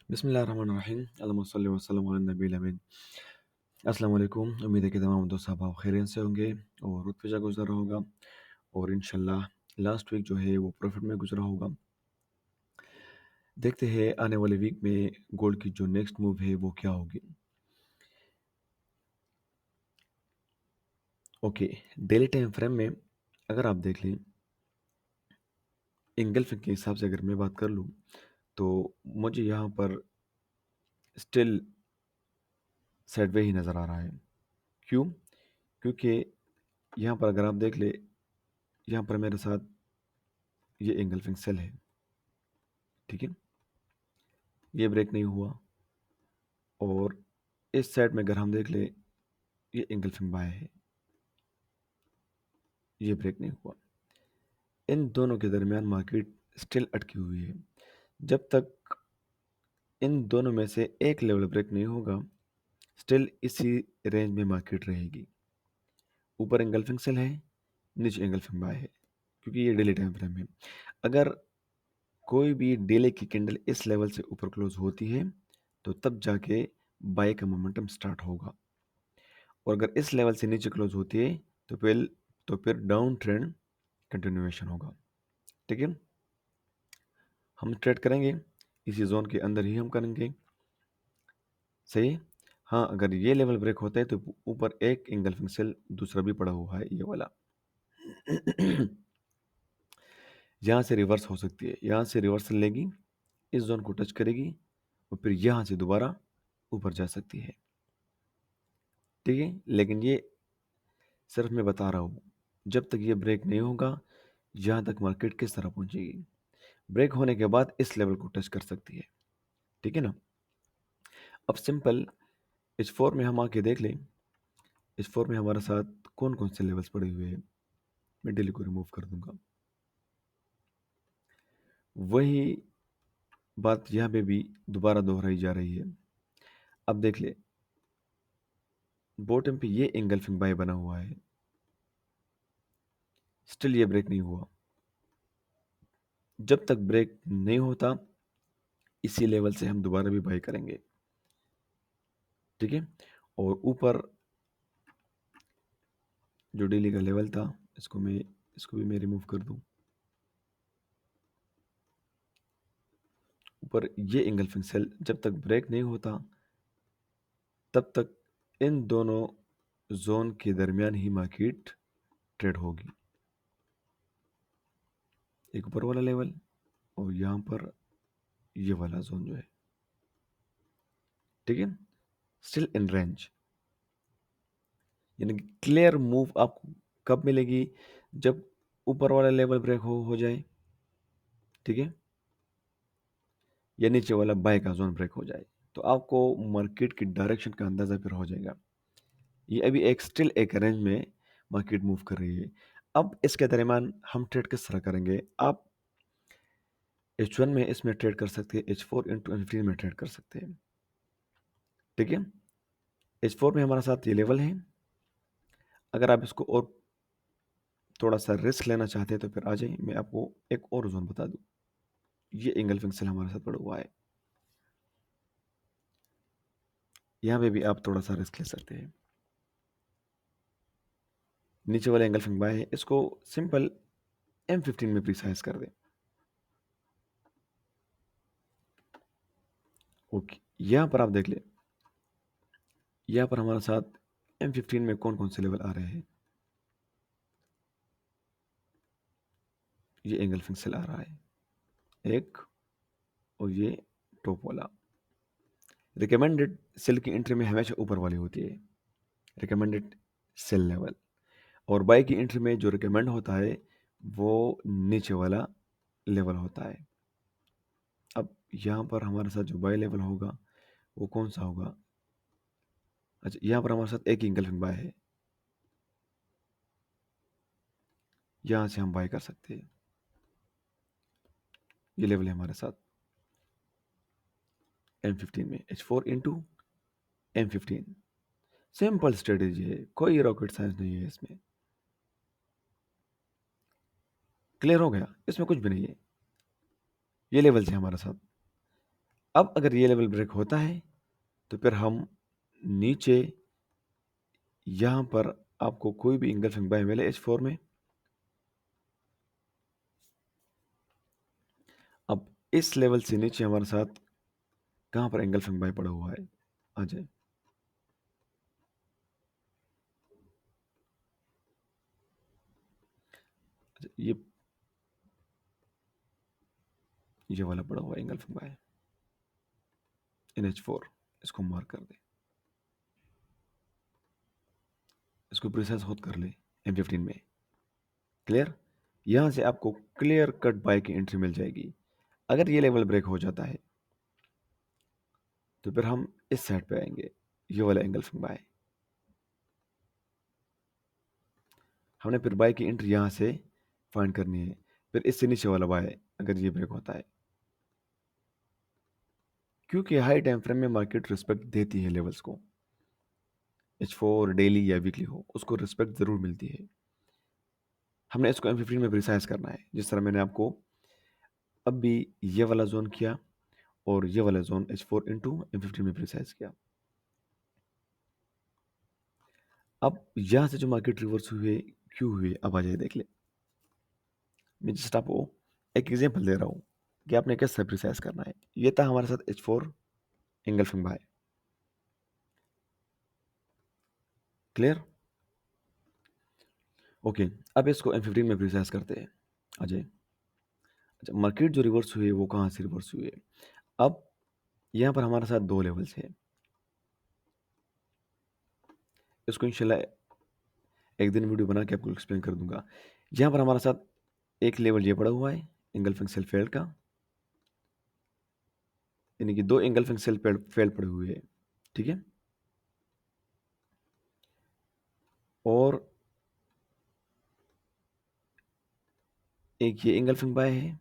बिस्मिल्लाहिर्रहमानिर्रहीम अल्लाहुम्मा सल्लि व सल्लम अला नबील अमीन। अस्सलाम वालेकुम। उम्मीद है कि तमाम दोस्त आप खैरियत से होंगे और वक्त अच्छा गुजर रहा होगा और इंशाल्लाह लास्ट वीक जो है वो प्रॉफिट में गुजरा होगा। देखते हैं आने वाले वीक में गोल्ड की जो नेक्स्ट मूव है वो क्या होगी। ओके, डेली टाइम फ्रेम में अगर आप देख लें, इंगल्फिंग के हिसाब से अगर मैं बात कर लूँ तो मुझे यहाँ पर स्टिल साइडवे ही नज़र आ रहा है। क्यों? क्योंकि यहाँ पर अगर आप देख ले, यहाँ पर मेरे साथ ये इंगल्फिंग सेल है, ठीक है, ये ब्रेक नहीं हुआ। और इस साइड में अगर हम देख ले, ये इंगल्फिंग बाय है, ये ब्रेक नहीं हुआ। इन दोनों के दरमियान मार्केट स्टिल अटकी हुई है। जब तक इन दोनों में से एक लेवल ब्रेक नहीं होगा, स्टिल इसी रेंज में मार्केट रहेगी। ऊपर इंगल्फिंग सेल है, नीचे इंगल्फिंग बाय है, क्योंकि ये डेली टाइम फ्रेम है। अगर कोई भी डेली की कैंडल इस लेवल से ऊपर क्लोज होती है तो तब जाके बाय का मोमेंटम स्टार्ट होगा। और अगर इस लेवल से नीचे क्लोज होती है तो फिर डाउन ट्रेंड कंटिन्यूएशन होगा। ठीक है, हम ट्रेड करेंगे इसी जोन के अंदर ही हम करेंगे। सही है? हाँ, अगर ये लेवल ब्रेक होता है तो ऊपर एक इंगल्फिंग सेल दूसरा भी पड़ा हुआ है, ये वाला। यहाँ से रिवर्स हो सकती है, यहाँ से रिवर्सल लेगी, इस जोन को टच करेगी और फिर यहाँ से दोबारा ऊपर जा सकती है। ठीक है, लेकिन ये सिर्फ मैं बता रहा हूँ, जब तक ये ब्रेक नहीं होगा यहाँ तक मार्केट किस तरह पहुंचेगी। ब्रेक होने के बाद इस लेवल को टच कर सकती है। ठीक है ना। अब सिंपल H4 में हम आके देख लें, H4 में हमारे साथ कौन कौन से लेवल्स पड़े हुए हैं। मैं डेली को रिमूव कर दूंगा। वही बात यहाँ पे भी दोबारा दोहराई जा रही है। अब देख ले, बॉटम पे ये एंगल्फिंग बाय बना हुआ है, स्टिल ये ब्रेक नहीं हुआ। जब तक ब्रेक नहीं होता इसी लेवल से हम दोबारा भी बाय करेंगे। ठीक है, और ऊपर जो डेली का लेवल था, इसको भी मैं रिमूव कर दूं। ऊपर ये इंगल्फिंग सेल जब तक ब्रेक नहीं होता तब तक इन दोनों जोन के दरमियान ही मार्केट ट्रेड होगी। एक ऊपर वाला लेवल और यहाँ पर ये वाला जोन जो है। ठीक है, स्टिल इन रेंज। यानी क्लियर मूव आपको कब मिलेगी? जब ऊपर वाला लेवल ब्रेक हो जाए, ठीक है, या नीचे वाला बाय का जोन ब्रेक हो जाए, तो आपको मार्केट की डायरेक्शन का अंदाजा फिर हो जाएगा। ये अभी स्टिल एक रेंज में मार्केट मूव कर रही है। अब इसके दरमियान हम ट्रेड किस तरह करेंगे? आप H1 में इसमें ट्रेड कर सकते हैं, H4 इंटू N15 में ट्रेड कर सकते हैं। ठीक है, H4 में हमारे साथ ये लेवल है। अगर आप इसको और थोड़ा सा रिस्क लेना चाहते हैं तो फिर आ जाइए, मैं आपको एक और जोन बता दूं। ये इंगल्फिंग सेल हमारे साथ पड़ा हुआ है, यहाँ पे भी आप थोड़ा सा रिस्क ले सकते हैं। नीचे वाला इंगल्फिंग बाय है, इसको सिंपल M15 में प्रीसाइज कर दें। ओके, यहाँ पर आप देख ले, यहाँ पर हमारे साथ M15 में कौन कौन से लेवल आ रहे हैं। ये इंगल्फिंग सेल आ रहा है एक, और ये टॉप वाला। रिकमेंडेड सेल की एंट्री में हमेशा ऊपर वाली होती है, रिकमेंडेड सेल लेवल। और बाय की एंट्री में जो रिकमेंड होता है वो नीचे वाला लेवल होता है। अब यहाँ पर हमारे साथ जो बाय लेवल होगा वो कौन सा होगा? अच्छा, यहाँ पर हमारे साथ एक इंगल्फिंग बाय है, यहाँ से हम बाय कर सकते हैं। ये लेवल है हमारे साथ M15 में, H4 into M15। Simple strategy है, कोई रॉकेट साइंस नहीं है इसमें। क्लियर हो गया? इसमें कुछ भी नहीं है। ये लेवल है हमारे साथ। अब अगर ये लेवल ब्रेक होता है तो फिर हम नीचे यहाँ पर आपको कोई भी इंगल्फिंग बाय मिले H4 में, अब इस लेवल से नीचे हमारे साथ कहाँ पर इंगल्फिंग बाय पड़ा हुआ है, आ जाए। ये वाला पड़ा हुआ है इंगल्फिंग बाय इन H4, इसको मार्क कर दे, इसको प्रिसाइज खुद कर ले M15 में। क्लियर? यहां से आपको क्लियर कट बाय की एंट्री मिल जाएगी। अगर ये लेवल ब्रेक हो जाता है तो फिर हम इस साइड पे आएंगे, ये वाला एंगल्फिंग बाय। हमने फिर बाय की एंट्री यहां से फाइंड करनी है, फिर इससे नीचे वाला बाय अगर ये ब्रेक होता है, क्योंकि हाई टाइम फ्रेम में मार्केट रिस्पेक्ट देती है लेवल्स को, H4 डेली या वीकली हो, उसको रिस्पेक्ट जरूर मिलती है। हमने इसको M15 में प्रिसाइज करना है, जिस तरह मैंने आपको अब भी ये वाला जोन किया और ये वाला जोन H4 इंटू M15 में प्रिसाइज किया। अब यहां से जो मार्केट रिवर्स हुए क्यों हुए, अब आ जाए देख ले। मैं जस्ट आपको एक एग्जांपल दे रहा हूँ कि आपने कैसे प्रिसाइज करना है। ये था हमारे साथ H4 engulfing bye. Clear? Okay, अब इसको M15 में प्रिसाइज करते हैं। अजय, अच्छा, मार्केट जो रिवर्स हुई है वो कहाँ से रिवर्स हुई है? अब यहाँ पर हमारे साथ दो लेवल्स है, इसको इंशाल्लाह एक दिन वीडियो बना के आपको एक्सप्लेन कर दूंगा। यहाँ पर हमारे साथ एक लेवल ये पड़ा हुआ है एंगल्फिंग सेल फेल्ड का, यानी कि दो एंगल्फिंग सेल फेल्ड पड़े हुए हैं, ठीक है। और एक ये एंगल्फिंग बाय है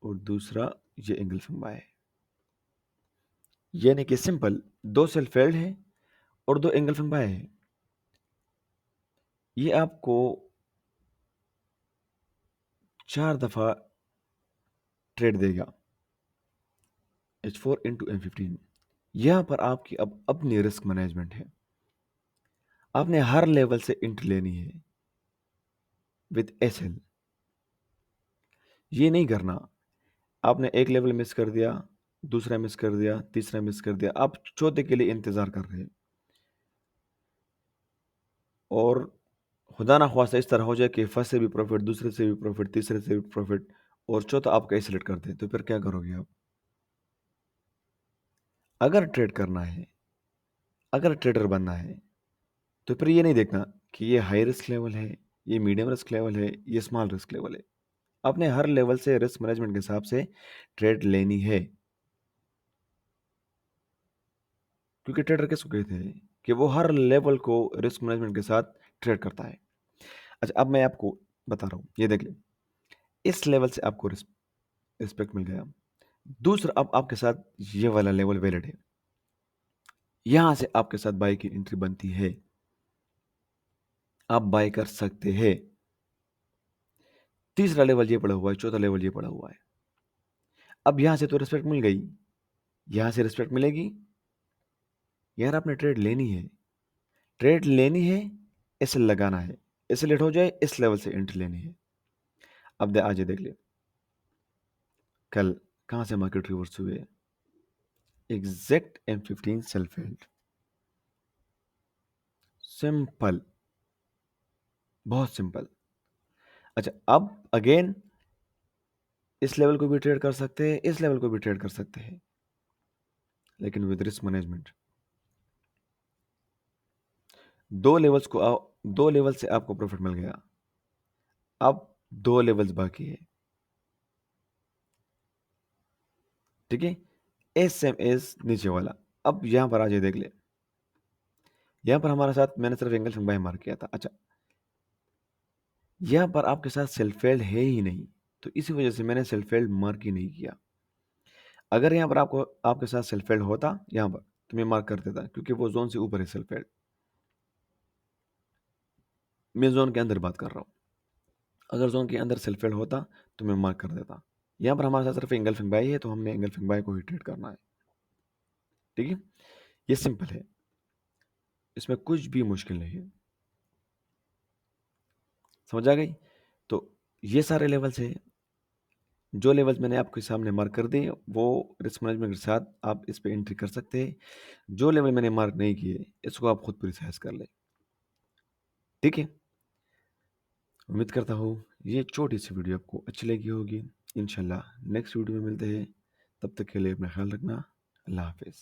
और दूसरा ये एंगल्फिंग बाय है, यानी कि सिंपल दो सेल फेल्ड है और दो एंगल्फिंग बाय है। ये आपको 4 दफा ट्रेड देगा H4 इंटू M15। यहाँ पर आपकी अब अपनी रिस्क मैनेजमेंट है, आपने हर लेवल से एंट्री लेनी है विद SL। ये नहीं करना आपने एक लेवल मिस कर दिया, दूसरा मिस कर दिया, तीसरा मिस कर दिया, आप चौथे के लिए इंतजार कर रहे हैं और खुदा ना ख्वास्ता इस तरह हो जाए कि फर्स्ट से भी प्रॉफिट, दूसरे से भी प्रॉफिट, तीसरे से भी प्रॉफिट और चौथा आपका सेलेक्ट कर दे, तो फिर क्या करोगे आप? अगर ट्रेड करना है, अगर ट्रेडर बनना है, तो फिर ये नहीं देखना कि ये हाई रिस्क लेवल है, ये मीडियम रिस्क लेवल है, ये स्मॉल रिस्क लेवल है। आपने हर लेवल से रिस्क मैनेजमेंट के हिसाब से ट्रेड लेनी है, क्योंकि ट्रेडर किसको कहते हैं कि वो हर लेवल को रिस्क मैनेजमेंट के साथ ट्रेड करता है। अच्छा, अब मैं आपको बता रहा हूँ, ये देख ले, इस लेवल से आपको रिस्पेक्ट मिल गया। दूसरा, अब आपके साथ ये वाला लेवल वैलिड है, यहां से आपके साथ बाय की एंट्री बनती है, आप बाय कर सकते हैं। तीसरा लेवल ये पड़ा हुआ है, चौथा लेवल ये पड़ा हुआ है। अब यहां से तो रिस्पेक्ट मिल गई, यहां से रिस्पेक्ट मिलेगी। यार आपने ट्रेड लेनी है, ट्रेड लेनी है, ऐसे लगाना है, ऐसे लेट हो जाए, इस लेवल से एंट्री लेनी है। अब आज देख ले, कल कहां से मार्केट रिवर्स हुए, exact M15 self held. Simple, बहुत सिंपल। अच्छा, अब अगेन इस लेवल को भी ट्रेड कर सकते हैं, इस लेवल को भी ट्रेड कर सकते हैं, लेकिन विद रिस्क मैनेजमेंट। दो लेवल से आपको प्रॉफिट मिल गया, अब दो लेवल्स बाकी है, ठीक है। SMS नीचे वाला। अब यहां पर आ जाए देख ले, यहां पर हमारे साथ मैंने सिर्फ एंगल बाय मार्क किया था। अच्छा, यहां पर आपके साथ सेल्फ फेल्ड है ही नहीं, तो इसी वजह से मैंने सेल्फ फेल्ड मार्क ही नहीं किया। अगर यहां पर आपको आपके साथ सेल्फ फेल्ड होता यहां पर, तो मैं मार्क कर देता, क्योंकि वो जोन से ऊपर है सेल्फ फेल्ड। मैं जोन के अंदर बात कर रहा हूं, अगर जोन के अंदर सेल्फ फेल्ड होता तो मैं मार्क कर देता। यहाँ पर हमारे साथ सिर्फ एंगल्फिंग बाई है, तो हमने एंगल्फिंग बाई को ही ट्रेड करना है। ठीक है, ये सिंपल है, इसमें कुछ भी मुश्किल नहीं है। समझ आ गई? तो ये सारे लेवल्स हैं। जो लेवल्स मैंने आपके सामने मार्क कर दिए वो रिस्क मैनेजमेंट के साथ आप इस पे एंट्री कर सकते हैं। जो लेवल मैंने मार्क नहीं किए इसको आप खुद प्रिसाइज कर लें। ठीक है, उम्मीद करता हूँ ये छोटी सी वीडियो आपको अच्छी लगी होगी। इंशाल्लाह नेक्स्ट वीडियो में मिलते हैं, तब तक के लिए अपना ख्याल रखना। अल्लाह हाफिज़।